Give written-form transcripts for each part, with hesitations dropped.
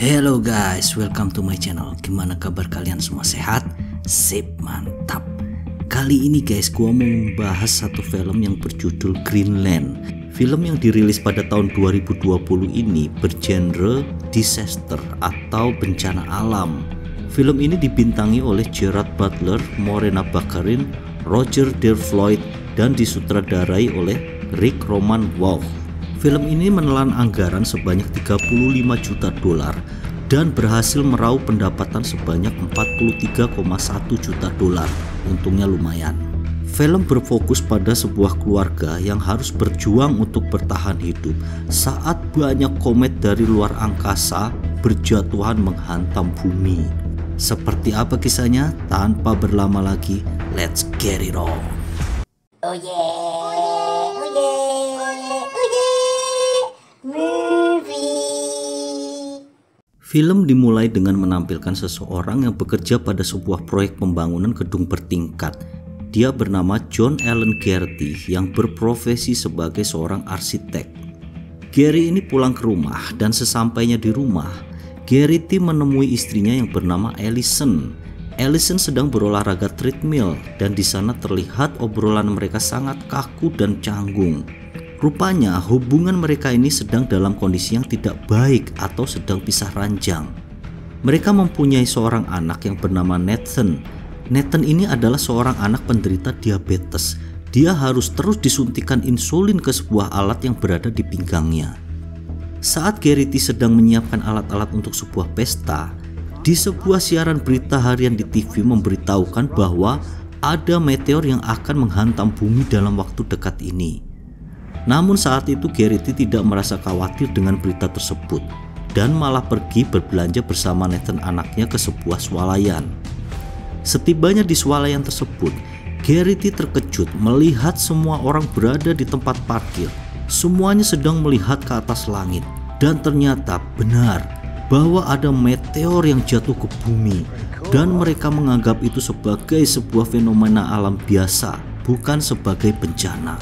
Hello guys, welcome to my channel. Gimana kabar kalian semua, sehat? Sip, mantap. Kali ini guys, gua mau membahas satu film yang berjudul Greenland. Film yang dirilis pada tahun 2020 ini bergenre disaster atau bencana alam. Film ini dibintangi oleh Gerard Butler, Morena Baccarin, Roger Dale Floyd, dan disutradarai oleh Rick Roman Waugh. Film ini menelan anggaran sebanyak 35 juta dolar dan berhasil meraup pendapatan sebanyak 43,1 juta dolar. Untungnya lumayan. Film berfokus pada sebuah keluarga yang harus berjuang untuk bertahan hidup saat banyak komet dari luar angkasa berjatuhan menghantam bumi. Seperti apa kisahnya? Tanpa berlama lagi, let's get it on. Oh yeah, oh yeah, oh yeah, movie. Film dimulai dengan menampilkan seseorang yang bekerja pada sebuah proyek pembangunan gedung bertingkat. Dia bernama John Allen Gertie yang berprofesi sebagai seorang arsitek. Gary ini pulang ke rumah dan sesampainya di rumah, Gertie menemui istrinya yang bernama Allison. Allison sedang berolahraga treadmill dan di sana terlihat obrolan mereka sangat kaku dan canggung. Rupanya hubungan mereka ini sedang dalam kondisi yang tidak baik atau sedang pisah ranjang. Mereka mempunyai seorang anak yang bernama Nathan. Nathan ini adalah seorang anak penderita diabetes. Dia harus terus disuntikan insulin ke sebuah alat yang berada di pinggangnya. Saat Gertie sedang menyiapkan alat-alat untuk sebuah pesta, di sebuah siaran berita harian di TV memberitahukan bahwa ada meteor yang akan menghantam bumi dalam waktu dekat ini. Namun saat itu Gertie tidak merasa khawatir dengan berita tersebut dan malah pergi berbelanja bersama Nathan anaknya ke sebuah swalayan. Setibanya di swalayan tersebut, Gertie terkejut melihat semua orang berada di tempat parkir. Semuanya sedang melihat ke atas langit dan ternyata benar bahwa ada meteor yang jatuh ke bumi dan mereka menganggap itu sebagai sebuah fenomena alam biasa, bukan sebagai bencana.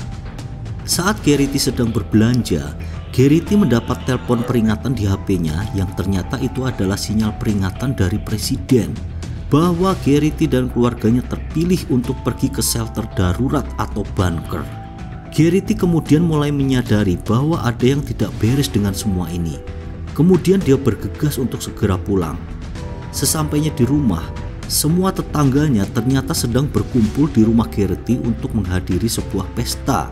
Saat Gertie sedang berbelanja, Gertie mendapat telepon peringatan di HP-nya yang ternyata itu adalah sinyal peringatan dari presiden bahwa Gertie dan keluarganya terpilih untuk pergi ke shelter darurat atau bunker. Gertie kemudian mulai menyadari bahwa ada yang tidak beres dengan semua ini. Kemudian dia bergegas untuk segera pulang. Sesampainya di rumah, semua tetangganya ternyata sedang berkumpul di rumah Gertie untuk menghadiri sebuah pesta.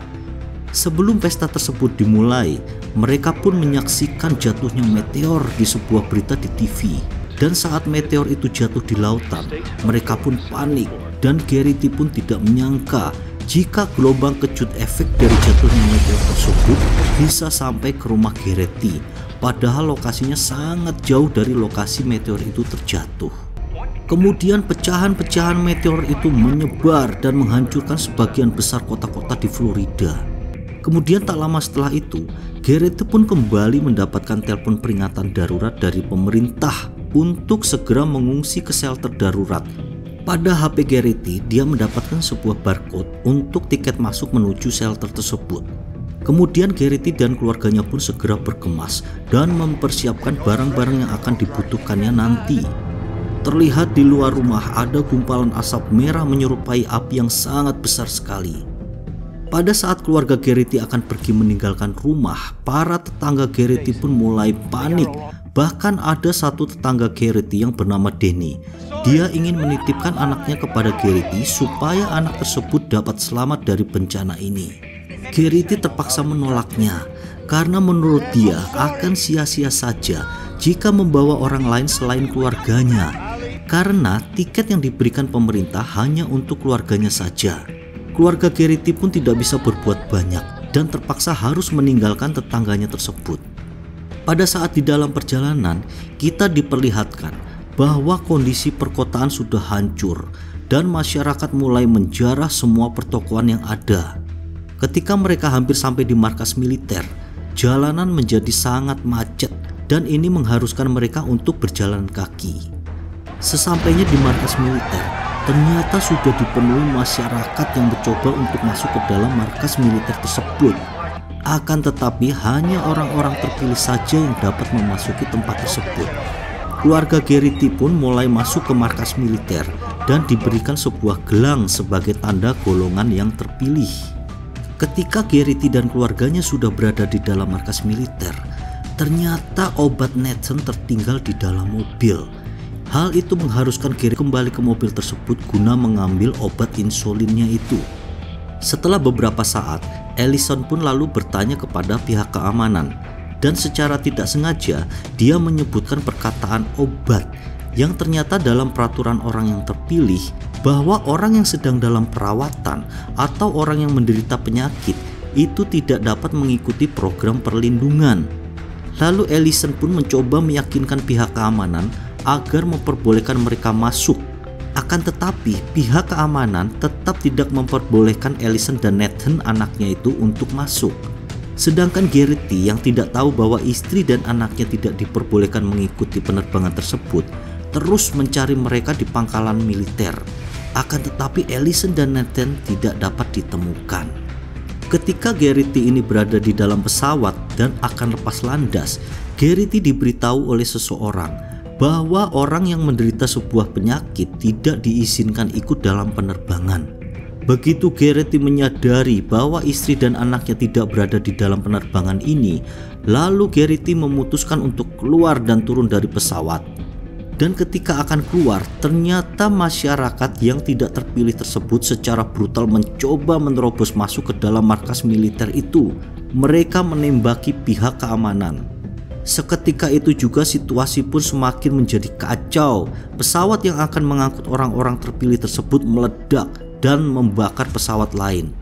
Sebelum pesta tersebut dimulai, mereka pun menyaksikan jatuhnya meteor di sebuah berita di TV. Dan saat meteor itu jatuh di lautan, mereka pun panik dan Gertie pun tidak menyangka jika gelombang kejut efek dari jatuhnya meteor tersebut bisa sampai ke rumah Gertie. Padahal lokasinya sangat jauh dari lokasi meteor itu terjatuh. Kemudian pecahan-pecahan meteor itu menyebar dan menghancurkan sebagian besar kota-kota di Florida. Kemudian tak lama setelah itu, Gertie pun kembali mendapatkan telepon peringatan darurat dari pemerintah untuk segera mengungsi ke shelter darurat. Pada HP Gertie, dia mendapatkan sebuah barcode untuk tiket masuk menuju shelter tersebut. Kemudian Gertie dan keluarganya pun segera berkemas dan mempersiapkan barang-barang yang akan dibutuhkannya nanti. Terlihat di luar rumah ada gumpalan asap merah menyerupai api yang sangat besar sekali. Pada saat keluarga Gertie akan pergi meninggalkan rumah, para tetangga Gertie pun mulai panik. Bahkan ada satu tetangga Gertie yang bernama Danny. Dia ingin menitipkan anaknya kepada Gertie supaya anak tersebut dapat selamat dari bencana ini. Gertie terpaksa menolaknya karena menurut dia akan sia-sia saja jika membawa orang lain selain keluarganya. Karena tiket yang diberikan pemerintah hanya untuk keluarganya saja. Keluarga Gertie pun tidak bisa berbuat banyak dan terpaksa harus meninggalkan tetangganya tersebut. Pada saat di dalam perjalanan, kita diperlihatkan bahwa kondisi perkotaan sudah hancur dan masyarakat mulai menjarah semua pertokoan yang ada. Ketika mereka hampir sampai di markas militer, jalanan menjadi sangat macet dan ini mengharuskan mereka untuk berjalan kaki. Sesampainya di markas militer, ternyata sudah dipenuhi masyarakat yang mencoba untuk masuk ke dalam markas militer tersebut. Akan tetapi hanya orang-orang terpilih saja yang dapat memasuki tempat tersebut. Keluarga Garrity pun mulai masuk ke markas militer dan diberikan sebuah gelang sebagai tanda golongan yang terpilih. Ketika Garrity dan keluarganya sudah berada di dalam markas militer, ternyata obat Nathan tertinggal di dalam mobil. Hal itu mengharuskan Garrity kembali ke mobil tersebut guna mengambil obat insulinnya itu. Setelah beberapa saat, Ellison pun lalu bertanya kepada pihak keamanan, dan secara tidak sengaja dia menyebutkan perkataan obat yang ternyata dalam peraturan orang yang terpilih bahwa orang yang sedang dalam perawatan atau orang yang menderita penyakit itu tidak dapat mengikuti program perlindungan. Lalu Ellison pun mencoba meyakinkan pihak keamanan agar memperbolehkan mereka masuk. Akan tetapi pihak keamanan tetap tidak memperbolehkan Ellison dan Nathan anaknya itu untuk masuk. Sedangkan Garrity yang tidak tahu bahwa istri dan anaknya tidak diperbolehkan mengikuti penerbangan tersebut terus mencari mereka di pangkalan militer. Akan tetapi Ellison dan Nathan tidak dapat ditemukan. Ketika Garrity ini berada di dalam pesawat dan akan lepas landas, Garrity diberitahu oleh seseorang bahwa orang yang menderita sebuah penyakit tidak diizinkan ikut dalam penerbangan. Begitu Garrity menyadari bahwa istri dan anaknya tidak berada di dalam penerbangan ini, lalu Garrity memutuskan untuk keluar dan turun dari pesawat. Dan ketika akan keluar, ternyata masyarakat yang tidak terpilih tersebut secara brutal mencoba menerobos masuk ke dalam markas militer itu. Mereka menembaki pihak keamanan. Seketika itu juga situasi pun semakin menjadi kacau. Pesawat yang akan mengangkut orang-orang terpilih tersebut meledak dan membakar pesawat lain.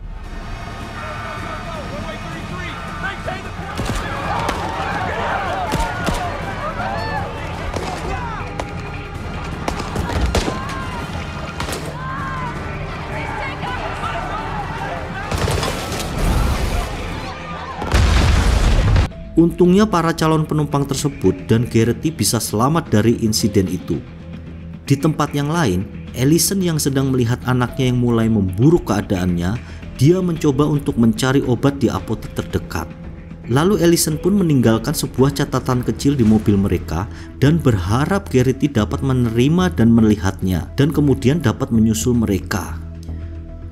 Untungnya para calon penumpang tersebut dan Garrity bisa selamat dari insiden itu. Di tempat yang lain, Ellison yang sedang melihat anaknya yang mulai memburuk keadaannya, dia mencoba untuk mencari obat di apotek terdekat. Lalu Ellison pun meninggalkan sebuah catatan kecil di mobil mereka dan berharap Garrity dapat menerima dan melihatnya dan kemudian dapat menyusul mereka.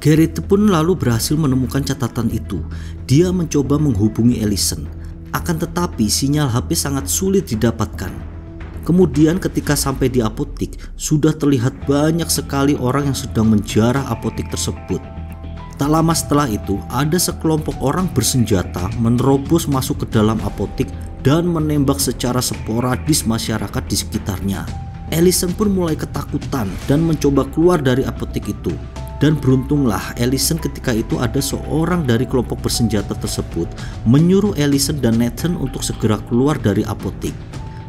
Garrity pun lalu berhasil menemukan catatan itu. Dia mencoba menghubungi Ellison. Akan tetapi sinyal HP sangat sulit didapatkan. Kemudian ketika sampai di apotek, sudah terlihat banyak sekali orang yang sedang menjarah apotek tersebut. Tak lama setelah itu, ada sekelompok orang bersenjata menerobos masuk ke dalam apotek dan menembak secara sporadis masyarakat di sekitarnya. Ellison pun mulai ketakutan dan mencoba keluar dari apotek itu. Dan beruntunglah Ellison ketika itu ada seorang dari kelompok bersenjata tersebut menyuruh Ellison dan Nathan untuk segera keluar dari apotek.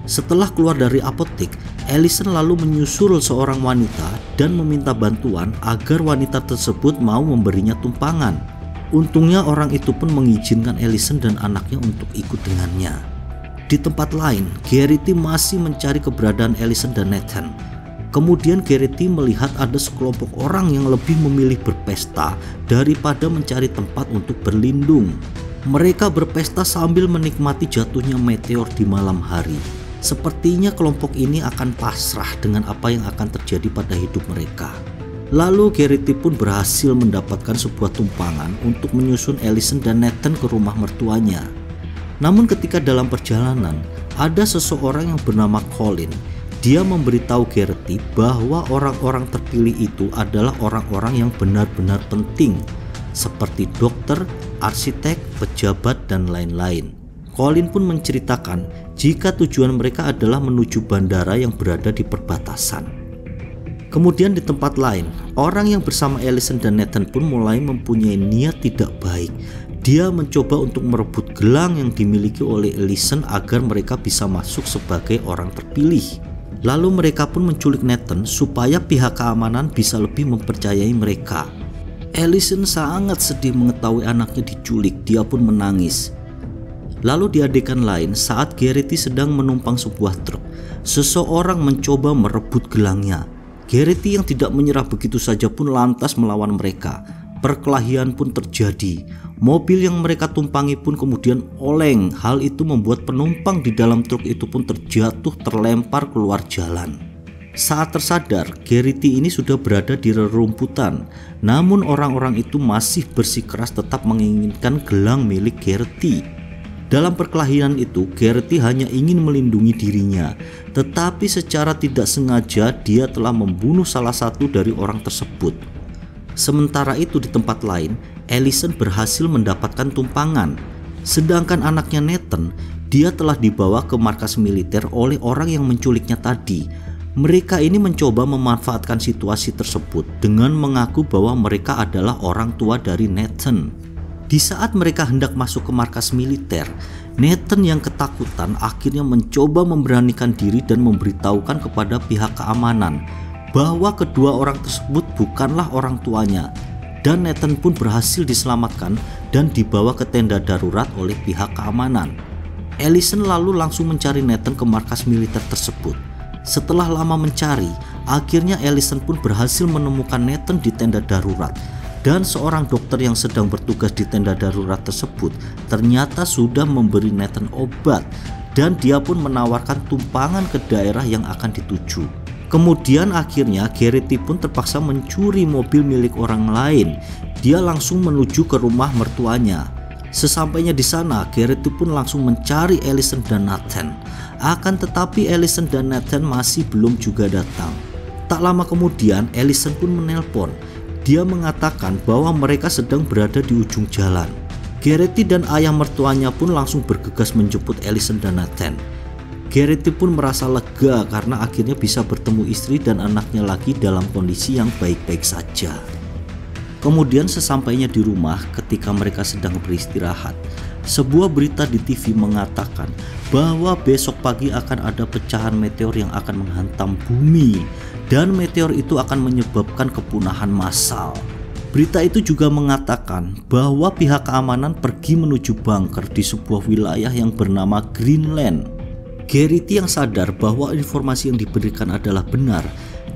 Setelah keluar dari apotek, Ellison lalu menyusul seorang wanita dan meminta bantuan agar wanita tersebut mau memberinya tumpangan. Untungnya orang itu pun mengizinkan Ellison dan anaknya untuk ikut dengannya. Di tempat lain, Garrity masih mencari keberadaan Ellison dan Nathan. Kemudian Garrity melihat ada sekelompok orang yang lebih memilih berpesta daripada mencari tempat untuk berlindung. Mereka berpesta sambil menikmati jatuhnya meteor di malam hari. Sepertinya kelompok ini akan pasrah dengan apa yang akan terjadi pada hidup mereka. Lalu Garrity pun berhasil mendapatkan sebuah tumpangan untuk menyusun Ellison dan Nathan ke rumah mertuanya. Namun ketika dalam perjalanan, ada seseorang yang bernama Colin. Dia memberitahu Garrity bahwa orang-orang terpilih itu adalah orang-orang yang benar-benar penting, seperti dokter, arsitek, pejabat, dan lain-lain. Colin pun menceritakan jika tujuan mereka adalah menuju bandara yang berada di perbatasan. Kemudian di tempat lain, orang yang bersama Ellison dan Nathan pun mulai mempunyai niat tidak baik. Dia mencoba untuk merebut gelang yang dimiliki oleh Ellison agar mereka bisa masuk sebagai orang terpilih. Lalu mereka pun menculik Nathan supaya pihak keamanan bisa lebih mempercayai mereka. Ellison sangat sedih mengetahui anaknya diculik, dia pun menangis. Lalu di adegan lain, saat Garrity sedang menumpang sebuah truk, seseorang mencoba merebut gelangnya. Garrity yang tidak menyerah begitu saja pun lantas melawan mereka. Perkelahian pun terjadi. Mobil yang mereka tumpangi pun kemudian oleng. Hal itu membuat penumpang di dalam truk itu pun terjatuh terlempar keluar jalan. Saat tersadar, Garrity ini sudah berada di rerumputan. Namun orang-orang itu masih bersikeras tetap menginginkan gelang milik Garrity. Dalam perkelahian itu, Garrity hanya ingin melindungi dirinya. Tetapi secara tidak sengaja dia telah membunuh salah satu dari orang tersebut. Sementara itu di tempat lain, Allison berhasil mendapatkan tumpangan. Sedangkan anaknya Nathan, dia telah dibawa ke markas militer oleh orang yang menculiknya tadi. Mereka ini mencoba memanfaatkan situasi tersebut dengan mengaku bahwa mereka adalah orang tua dari Nathan. Di saat mereka hendak masuk ke markas militer, Nathan yang ketakutan akhirnya mencoba memberanikan diri dan memberitahukan kepada pihak keamanan bahwa kedua orang tersebut bukanlah orang tuanya, dan Nathan pun berhasil diselamatkan dan dibawa ke tenda darurat oleh pihak keamanan. Allison lalu langsung mencari Nathan ke markas militer tersebut. Setelah lama mencari, akhirnya Allison pun berhasil menemukan Nathan di tenda darurat, dan seorang dokter yang sedang bertugas di tenda darurat tersebut ternyata sudah memberi Nathan obat, dan dia pun menawarkan tumpangan ke daerah yang akan dituju. Kemudian akhirnya Garrity pun terpaksa mencuri mobil milik orang lain. Dia langsung menuju ke rumah mertuanya. Sesampainya di sana, Garrity pun langsung mencari Allison dan Nathan. Akan tetapi Allison dan Nathan masih belum juga datang. Tak lama kemudian Allison pun menelpon. Dia mengatakan bahwa mereka sedang berada di ujung jalan. Garrity dan ayah mertuanya pun langsung bergegas menjemput Allison dan Nathan. Garrity pun merasa lega karena akhirnya bisa bertemu istri dan anaknya lagi dalam kondisi yang baik-baik saja. Kemudian sesampainya di rumah ketika mereka sedang beristirahat, sebuah berita di TV mengatakan bahwa besok pagi akan ada pecahan meteor yang akan menghantam bumi, dan meteor itu akan menyebabkan kepunahan massal. Berita itu juga mengatakan bahwa pihak keamanan pergi menuju bunker di sebuah wilayah yang bernama Greenland. Garrity yang sadar bahwa informasi yang diberikan adalah benar,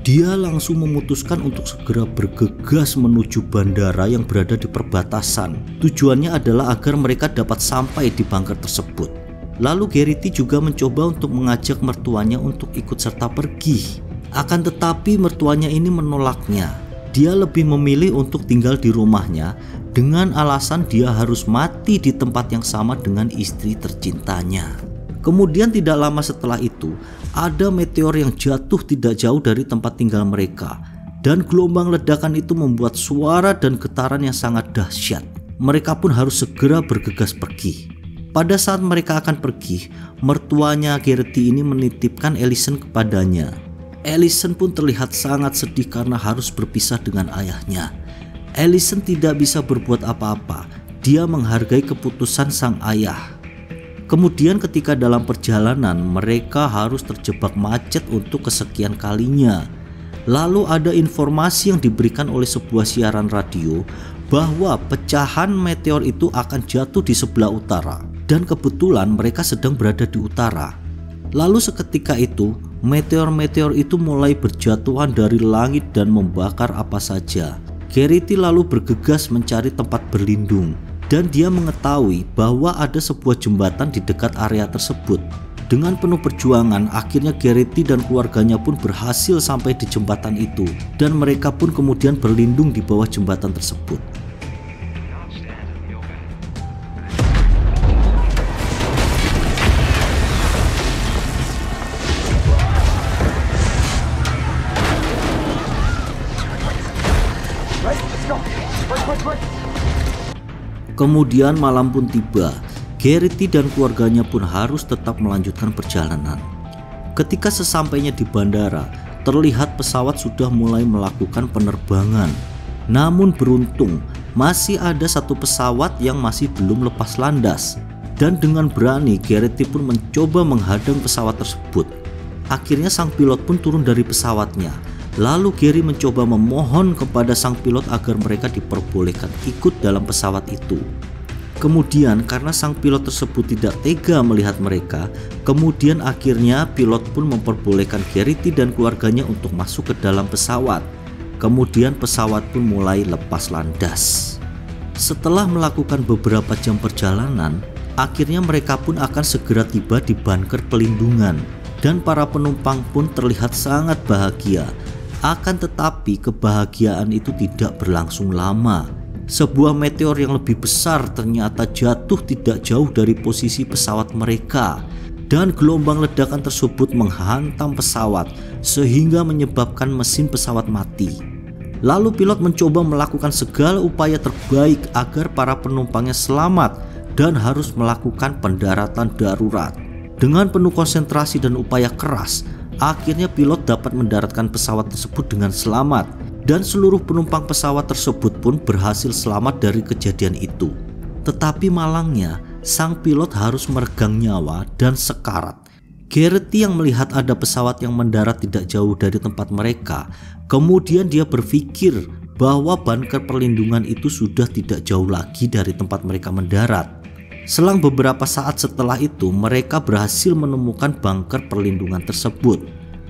dia langsung memutuskan untuk segera bergegas menuju bandara yang berada di perbatasan. Tujuannya adalah agar mereka dapat sampai di bunker tersebut. Lalu Garrity juga mencoba untuk mengajak mertuanya untuk ikut serta pergi. Akan tetapi mertuanya ini menolaknya. Dia lebih memilih untuk tinggal di rumahnya dengan alasan dia harus mati di tempat yang sama dengan istri tercintanya. Kemudian tidak lama setelah itu, ada meteor yang jatuh tidak jauh dari tempat tinggal mereka, dan gelombang ledakan itu membuat suara dan getaran yang sangat dahsyat. Mereka pun harus segera bergegas pergi. Pada saat mereka akan pergi, mertuanya Garrity ini menitipkan Allison kepadanya. Allison pun terlihat sangat sedih karena harus berpisah dengan ayahnya. Allison tidak bisa berbuat apa-apa. Dia menghargai keputusan sang ayah. Kemudian ketika dalam perjalanan mereka harus terjebak macet untuk kesekian kalinya. Lalu ada informasi yang diberikan oleh sebuah siaran radio bahwa pecahan meteor itu akan jatuh di sebelah utara, dan kebetulan mereka sedang berada di utara. Lalu seketika itu meteor-meteor itu mulai berjatuhan dari langit dan membakar apa saja. Garrity lalu bergegas mencari tempat berlindung. Dan dia mengetahui bahwa ada sebuah jembatan di dekat area tersebut. Dengan penuh perjuangan, akhirnya Garrity dan keluarganya pun berhasil sampai di jembatan itu, dan mereka pun kemudian berlindung di bawah jembatan tersebut. Kemudian malam pun tiba. Garrity dan keluarganya pun harus tetap melanjutkan perjalanan. Ketika sesampainya di bandara, terlihat pesawat sudah mulai melakukan penerbangan. Namun beruntung, masih ada satu pesawat yang masih belum lepas landas. Dan dengan berani, Garrity pun mencoba menghadang pesawat tersebut. Akhirnya sang pilot pun turun dari pesawatnya. Lalu Gary mencoba memohon kepada sang pilot agar mereka diperbolehkan ikut dalam pesawat itu. Kemudian karena sang pilot tersebut tidak tega melihat mereka, kemudian akhirnya pilot pun memperbolehkan Garrity dan keluarganya untuk masuk ke dalam pesawat. Kemudian pesawat pun mulai lepas landas. Setelah melakukan beberapa jam perjalanan, akhirnya mereka pun akan segera tiba di bunker pelindungan dan para penumpang pun terlihat sangat bahagia. Akan tetapi kebahagiaan itu tidak berlangsung lama. Sebuah meteor yang lebih besar ternyata jatuh tidak jauh dari posisi pesawat mereka dan gelombang ledakan tersebut menghantam pesawat sehingga menyebabkan mesin pesawat mati. Lalu pilot mencoba melakukan segala upaya terbaik agar para penumpangnya selamat dan harus melakukan pendaratan darurat. Dengan penuh konsentrasi dan upaya keras, akhirnya pilot dapat mendaratkan pesawat tersebut dengan selamat dan seluruh penumpang pesawat tersebut pun berhasil selamat dari kejadian itu. Tetapi malangnya, sang pilot harus meregang nyawa dan sekarat. Garrity yang melihat ada pesawat yang mendarat tidak jauh dari tempat mereka, kemudian dia berpikir bahwa bunker perlindungan itu sudah tidak jauh lagi dari tempat mereka mendarat. Selang beberapa saat setelah itu, mereka berhasil menemukan bunker perlindungan tersebut.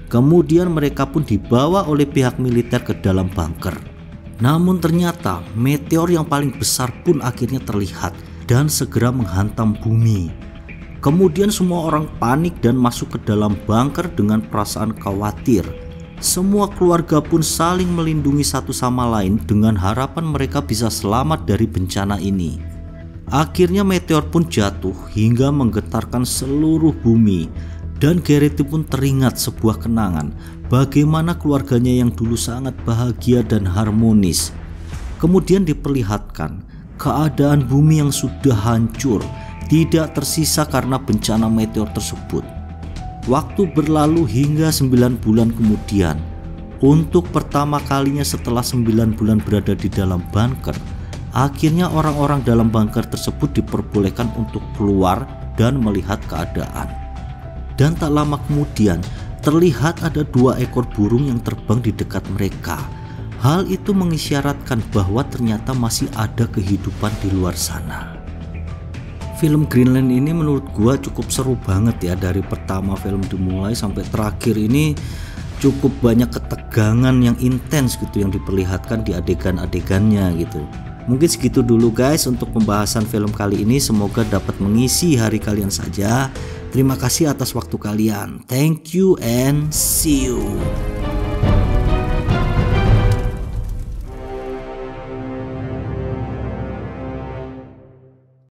Kemudian mereka pun dibawa oleh pihak militer ke dalam bunker. Namun ternyata meteor yang paling besar pun akhirnya terlihat dan segera menghantam bumi. Kemudian semua orang panik dan masuk ke dalam bunker dengan perasaan khawatir. Semua keluarga pun saling melindungi satu sama lain dengan harapan mereka bisa selamat dari bencana ini. Akhirnya meteor pun jatuh hingga menggetarkan seluruh bumi dan Garrity pun teringat sebuah kenangan bagaimana keluarganya yang dulu sangat bahagia dan harmonis. Kemudian diperlihatkan keadaan bumi yang sudah hancur, tidak tersisa karena bencana meteor tersebut. Waktu berlalu hingga 9 bulan kemudian. Untuk pertama kalinya setelah 9 bulan berada di dalam bunker, akhirnya orang-orang dalam bunker tersebut diperbolehkan untuk keluar dan melihat keadaan. Dan tak lama kemudian terlihat ada 2 ekor burung yang terbang di dekat mereka. Hal itu mengisyaratkan bahwa ternyata masih ada kehidupan di luar sana. Film Greenland ini menurut gua cukup seru banget ya. Dari pertama film dimulai sampai terakhir ini cukup banyak ketegangan yang intens gitu yang diperlihatkan di adegan-adegannya gitu. Mungkin segitu dulu guys untuk pembahasan film kali ini. Semoga dapat mengisi hari kalian saja. Terima kasih atas waktu kalian. Thank you and see you.